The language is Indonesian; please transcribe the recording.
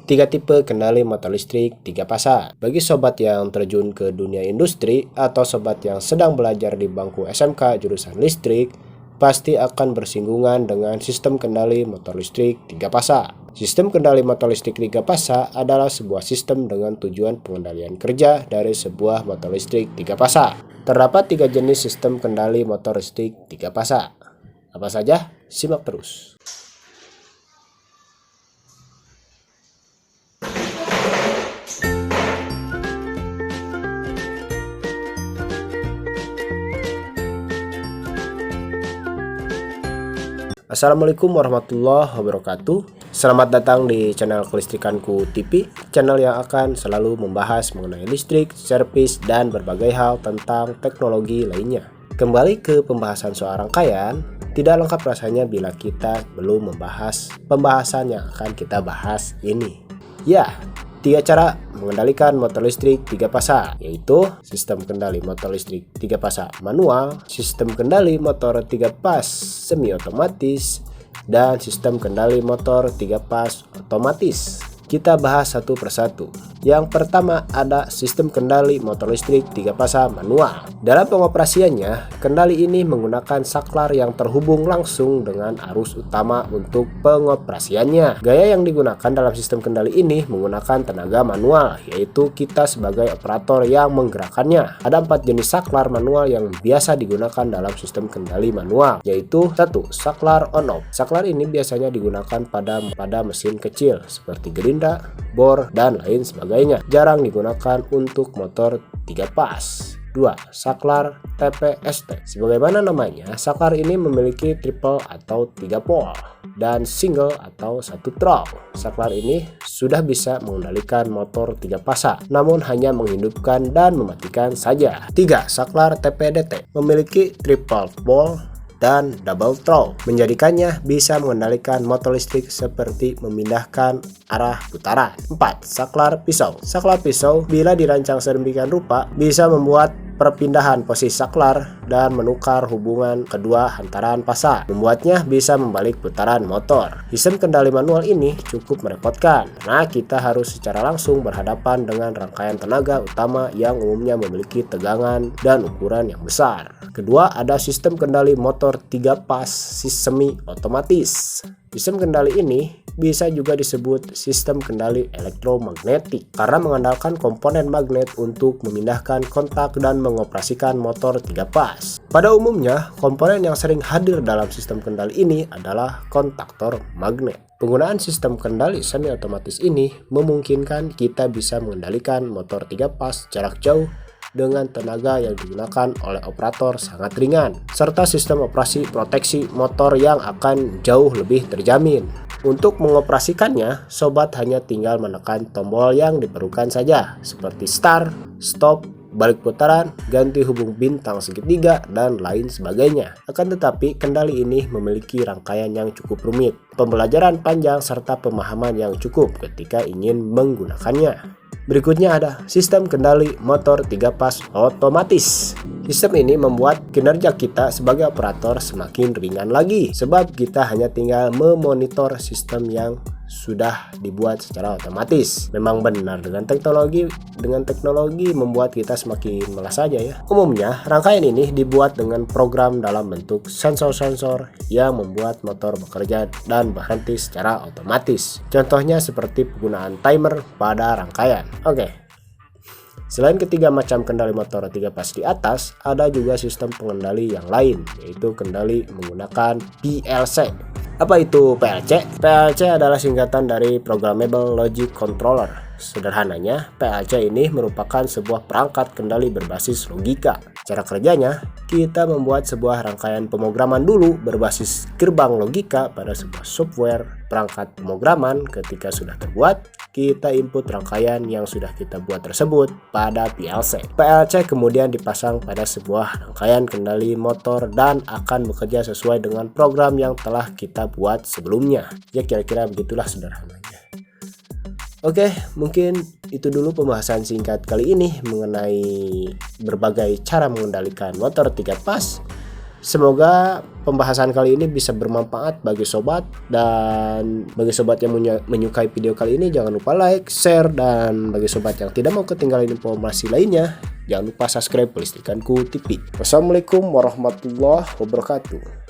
Tiga tipe kendali motor listrik 3 pasang. Bagi sobat yang terjun ke dunia industri atau sobat yang sedang belajar di bangku SMK jurusan listrik, pasti akan bersinggungan dengan sistem kendali motor listrik 3 pasang. Sistem kendali motor listrik 3 pasang adalah sebuah sistem dengan tujuan pengendalian kerja dari sebuah motor listrik 3 pasang. Terdapat 3 jenis sistem kendali motor listrik 3 pasang. Apa saja? Simak terus. Assalamualaikum warahmatullahi wabarakatuh. Selamat datang di channel Kelistrikanku TV, channel yang akan selalu membahas mengenai listrik, servis, dan berbagai hal tentang teknologi lainnya. Kembali ke pembahasan soal rangkaian, tidak lengkap rasanya bila kita belum membahas pembahasan yang akan kita bahas ini. Ya, 3 cara mengendalikan motor listrik 3 pasang, yaitu sistem kendali motor listrik 3 pasang manual, sistem kendali motor 3 pas semi otomatis, dan sistem kendali motor 3 pas otomatis. Kita bahas satu persatu. Yang pertama ada sistem kendali motor listrik 3 pasang manual. Dalam pengoperasiannya, kendali ini menggunakan saklar yang terhubung langsung dengan arus utama untuk pengoperasiannya. Gaya yang digunakan dalam sistem kendali ini menggunakan tenaga manual, yaitu kita sebagai operator yang menggerakkannya. Ada 4 jenis saklar manual yang biasa digunakan dalam sistem kendali manual, yaitu 1. Saklar on-off. Saklar ini biasanya digunakan pada mesin kecil seperti gerinda, bor, dan lain sebagainya. Jarang digunakan untuk motor 3 pas. 2. Saklar TPST. Sebagaimana namanya, saklar ini memiliki triple atau 3 pole dan single atau 1 throw. Saklar ini sudah bisa mengendalikan motor 3 pasang, namun hanya menghidupkan dan mematikan saja. 3. Saklar TPDT memiliki triple pole dan double throw, menjadikannya bisa mengendalikan motor listrik seperti memindahkan arah putaran. 4. Saklar pisau. Saklar pisau bila dirancang sedemikian rupa bisa membuat perpindahan posisi saklar dan menukar hubungan kedua hantaran pasang, membuatnya bisa membalik putaran motor. Sistem kendali manual ini cukup merepotkan, karena kita harus secara langsung berhadapan dengan rangkaian tenaga utama yang umumnya memiliki tegangan dan ukuran yang besar. Kedua, ada sistem kendali motor 3 pas semi otomatis. Sistem kendali ini bisa juga disebut sistem kendali elektromagnetik karena mengandalkan komponen magnet untuk memindahkan kontak dan mengoperasikan motor 3 pas. Pada umumnya, komponen yang sering hadir dalam sistem kendali ini adalah kontaktor magnet. Penggunaan sistem kendali semi otomatis ini memungkinkan kita bisa mengendalikan motor 3 pas jarak jauh dengan tenaga yang digunakan oleh operator sangat ringan, serta sistem operasi proteksi motor yang akan jauh lebih terjamin. Untuk mengoperasikannya, sobat hanya tinggal menekan tombol yang diperlukan saja, seperti start, stop, balik putaran, ganti hubung bintang segitiga, dan lain sebagainya. Akan tetapi, kendali ini memiliki rangkaian yang cukup rumit, pembelajaran panjang, serta pemahaman yang cukup ketika ingin menggunakannya. Berikutnya ada sistem kendali motor 3 pas otomatis. Sistem ini membuat kinerja kita sebagai operator semakin ringan lagi, sebab kita hanya tinggal memonitor sistem yang sudah dibuat secara otomatis. Memang benar dengan teknologi membuat kita semakin malas saja ya. Umumnya rangkaian ini dibuat dengan program dalam bentuk sensor-sensor yang membuat motor bekerja dan berhenti secara otomatis. Contohnya seperti penggunaan timer pada rangkaian. Oke. Selain ketiga macam kendali motor 3 pas di atas, ada juga sistem pengendali yang lain, yaitu kendali menggunakan PLC. Apa itu PLC? PLC adalah singkatan dari Programmable Logic Controller. Sederhananya, PLC ini merupakan sebuah perangkat kendali berbasis logika. Cara kerjanya, kita membuat sebuah rangkaian pemrograman dulu berbasis gerbang logika pada sebuah software perangkat pemrograman. Ketika sudah terbuat, kita input rangkaian yang sudah kita buat tersebut pada PLC. PLC kemudian dipasang pada sebuah rangkaian kendali motor dan akan bekerja sesuai dengan program yang telah kita buat sebelumnya. Ya, kira-kira begitulah sederhananya. Oke, mungkin itu dulu pembahasan singkat kali ini mengenai berbagai cara mengendalikan motor 3 pas. Semoga pembahasan kali ini bisa bermanfaat bagi sobat, dan bagi sobat yang menyukai video kali ini jangan lupa like, share, dan bagi sobat yang tidak mau ketinggalan informasi lainnya jangan lupa subscribe Kelistrikanku TV. Wassalamualaikum warahmatullahi wabarakatuh.